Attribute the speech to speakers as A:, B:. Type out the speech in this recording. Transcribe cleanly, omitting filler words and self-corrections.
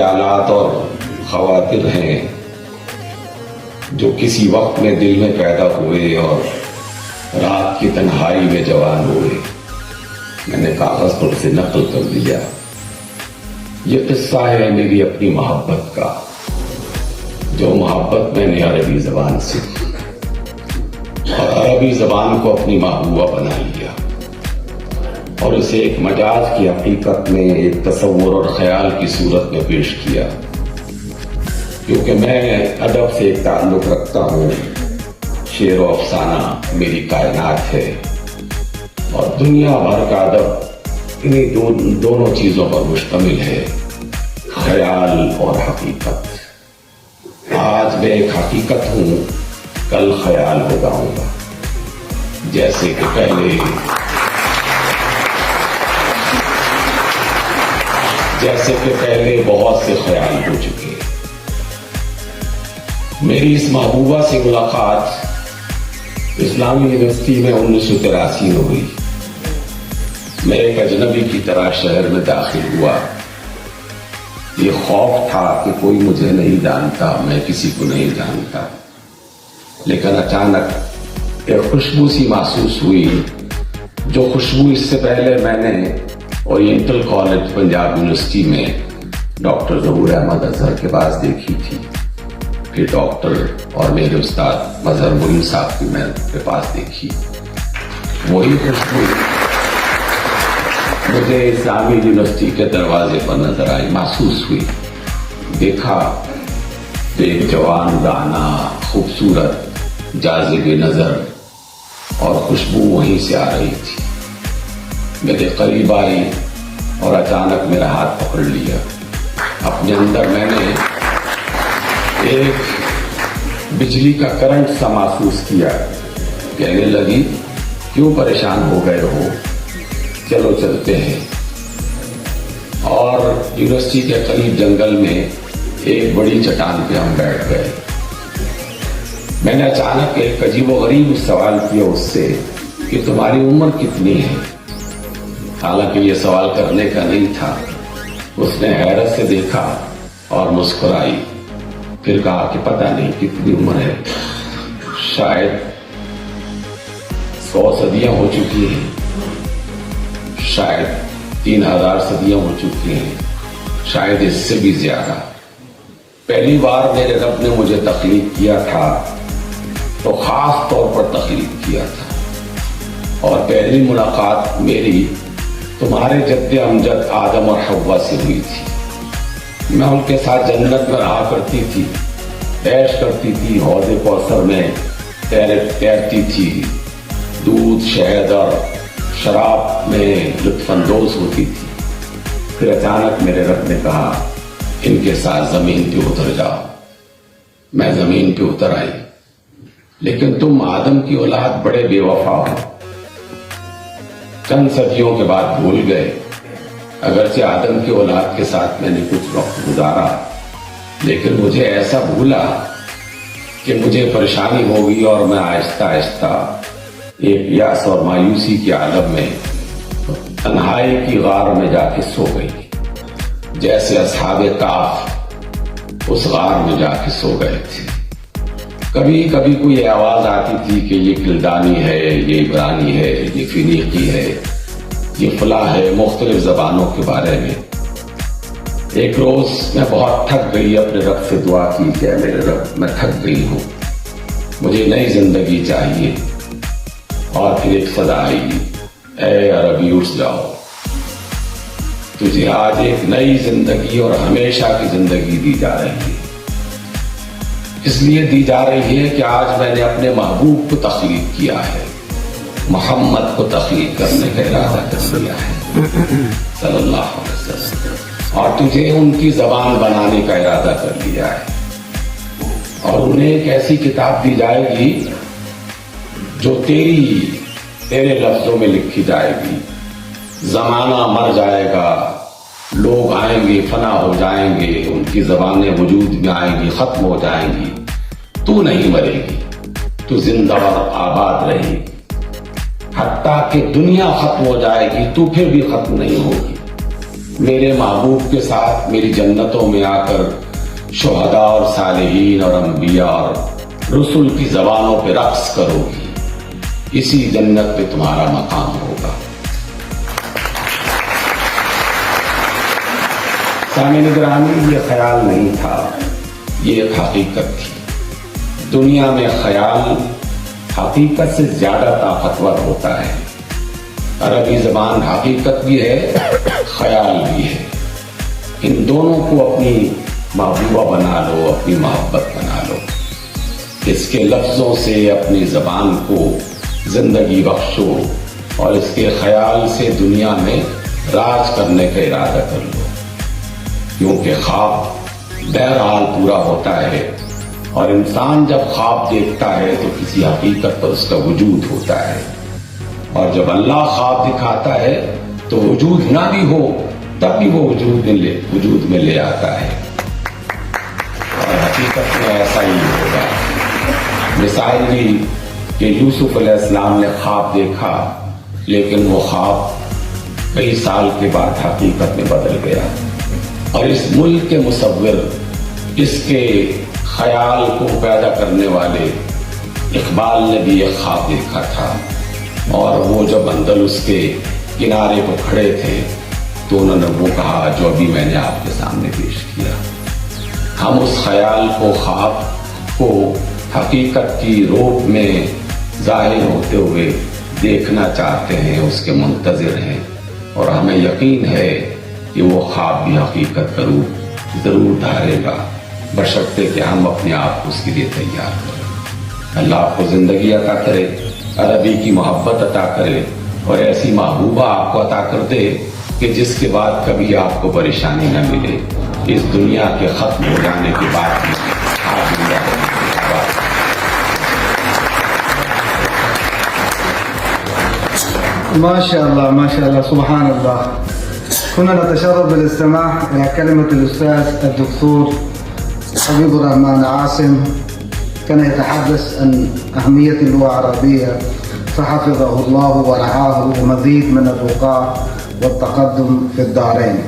A: خیالات اور خواطر ہیں جو کسی وقت میں دل میں پیدا ہوئے اور رات کی تنہائی میں جوان ہوئے. میں نے کاغذ پر سے نقل کر دیا. یہ قصہ ہے میری اپنی محبت کا، جو محبت میں نے عربی زبان سیکھی اور عربی زبان کو اپنی محبوبہ بنا لیا اور اسے ایک مجاز کی حقیقت میں، ایک تصور اور خیال کی صورت میں پیش کیا. کیونکہ میں ادب سے ایک تعلق رکھتا ہوں. شعر و افسانہ میری کائنات ہے اور دنیا بھر کا ادب انہی دونوں چیزوں پر مشتمل ہے، خیال اور حقیقت. آج میں ایک حقیقت ہوں، کل خیال ہو جاؤں گا. جیسے کہ پہلے بہت سے خیال ہو چکے. میری اس محبوبہ سے ملاقات اسلامی یونیورسٹی میں 1983 میں ہوئی. میں ایک اجنبی کی طرح شہر میں داخل ہوا. یہ خوف تھا کہ کوئی مجھے نہیں جانتا، میں کسی کو نہیں جانتا. لیکن اچانک ایک خوشبو سی محسوس ہوئی، جو خوشبو اس سے پہلے میں نے اورینٹل کالج پنجاب یونیورسٹی میں ڈاکٹر ظہور احمد اظہر کے پاس دیکھی تھی. پھر ڈاکٹر اور میرے استاد مظہر معین صاحب کی میں کے پاس دیکھی. وہی خوشبو مجھے اسلامی یونیورسٹی کے دروازے پر نظر آئی، محسوس ہوئی. دیکھا تو ایک جوان دانا، خوبصورت، جاذب نظر اور خوشبو وہیں سے آ رہی تھی. میرے قریب آئی اور اچانک میرا ہاتھ پکڑ لیا. اپنے اندر میں نے ایک بجلی کا کرنٹ سا محسوس کیا. کہنے لگی، کیوں پریشان ہو گئے ہو، چلو چلتے ہیں. اور یونیورسٹی کے قریب جنگل میں ایک بڑی چٹان پہ ہم بیٹھ گئے. میں نے اچانک ایک عجیب و غریب سوال کیا اس سے کہ تمہاری عمر کتنی ہے. حالانکہ یہ سوال کرنے کا نہیں تھا. اس نے حیرت سے دیکھا اور مسکرائی. پھر کہا کہ پتہ نہیں کتنی عمر ہے، شاید 100 صدیاں ہو چکی ہیں، شاید 3000 صدیاں ہو چکی ہیں، شاید اس سے بھی زیادہ. پہلی بار میرے رب نے مجھے تخلیق کیا تھا تو خاص طور پر تخلیق کیا تھا، اور پہلی ملاقات میری تمہارے جد امجد آدم اور حوا سے ہوئی تھی. میں ان کے ساتھ جنت میں رہا کرتی تھی، عیش کرتی تھی، حوض کوثر میں تیرتی تھی، دودھ، شہد اور شراب میں لطف اندوز ہوتی تھی. پھر اچانک میرے رب نے کہا، ان کے ساتھ زمین پہ اتر جاؤ. میں زمین پہ اتر آئی. لیکن تم آدم کی اولاد بڑے بے وفا ہو. چند صدیوں کے بعد بھول گئے. اگرچہ آدم کی اولاد کے ساتھ میں نے کچھ وقت گزارا، لیکن مجھے ایسا بھولا کہ مجھے پریشانی ہوگی اور میں آہستہ آہستہ ایک یاس اور مایوسی کے عالم میں تنہائی کی غار میں جا کے سو گئی، جیسے اصحاب کہف اس غار میں جا کے سو گئے تھے. کبھی کبھی کوئی آواز آتی تھی کہ یہ کلدانی ہے، یہ عبرانی ہے، یہ فینیقی ہے، یہ فلاں ہے، مختلف زبانوں کے بارے میں. ایک روز میں بہت تھک گئی، اپنے رب سے دعا کی کہ اے میرے رب، میں تھک گئی ہوں، مجھے نئی زندگی چاہیے. اور پھر ایک صدا آئی، اے عربی اٹھ جاؤ، تجھے آج ایک نئی زندگی اور ہمیشہ کی زندگی دی جا رہی ہے. اس لیے دی جا رہی ہے کہ آج میں نے اپنے محبوب کو تخلیق کیا ہے، محمد کو تخلیق کرنے کا ارادہ کر لیا ہے صلی اللہ علیہ وسلم، اور تجھے ان کی زبان بنانے کا ارادہ کر لیا ہے. اور انہیں ایک ایسی کتاب دی جائے گی جو تیرے لفظوں میں لکھی جائے گی. زمانہ مر جائے گا، لوگ آئیں گے، فنا ہو جائیں گے، ان کی زبانیں وجود میں آئیں گی، ختم ہو جائیں گی. تو نہیں مرے گی، تو زندہ اور آباد رہے گی. حتیٰ کہ دنیا ختم ہو جائے گی تو پھر بھی ختم نہیں ہوگی. میرے محبوب کے ساتھ میری جنتوں میں آ کر شہداء اور صالحین اور انبیاء اور رسول کی زبانوں پہ رقص کرو گی، اسی جنت پہ تمہارا مقام ہوگا۔ سامعین گرامی، یہ خیال نہیں تھا، یہ ایک حقیقت تھی۔ دنیا میں خیال حقیقت سے زیادہ طاقتور ہوتا ہے۔ عربی زبان حقیقت بھی ہے، خیال بھی ہے۔ ان دونوں کو اپنی محبوبہ بنا لو، اپنی محبت بنا لو۔ اس کے لفظوں سے اپنی زبان کو زندگی بخشو اور اس کے خیال سے دنیا میں راج کرنے کا ارادہ کر لو، کیونکہ خواب بہرحال پورا ہوتا ہے، اور انسان جب خواب دیکھتا ہے تو کسی حقیقت پر اس کا وجود ہوتا ہے، اور جب اللہ خواب دکھاتا ہے تو وجود نہ بھی ہو تب بھی وہ وجود میں لے آتا ہے، اور حقیقت میں ایسا ہی ہوگا۔ مثال دی کہ یوسف علیہ السلام نے خواب دیکھا، لیکن وہ خواب کئی سال کے بعد حقیقت میں بدل گیا، اور اس ملک کے مصور، اس کے خیال کو پیدا کرنے والے اقبال نے بھی ایک خواب دیکھا تھا، اور وہ جب اندلس کے کنارے پر کھڑے تھے تو انہوں نے وہ کہا جو ابھی میں نے آپ کے سامنے پیش کیا۔ ہم اس خیال کو، خواب کو حقیقت کی روپ میں ظاہر ہوتے ہوئے دیکھنا چاہتے ہیں، اس کے منتظر ہیں، اور ہمیں یقین ہے کہ وہ خواب بھی حقیقت کا روپ ضرور دھارے گا، بشرطے کہ ہم اپنے آپ کو اس کے لیے تیار کریں۔ اللہ آپ کو زندگی عطا کرے، عربی کی محبت عطا کرے، اور ایسی محبوبہ آپ کو عطا کر دے کہ جس کے بعد کبھی آپ کو پریشانی نہ ملے، اس دنیا کے ختم ہو جانے کے بعد بھی آپ زندہ رہیں۔
B: ما شاء الله ما شاء الله سبحان الله. كنا نتشرف بالاستماع إلى كلمة الأستاذ الدكتور حبيب الرحمن عاصم، كان يتحدث عن أهمية اللغة العربية، فحفظه الله ورعاه ومزيد من الرقاء والتقدم في الدارين.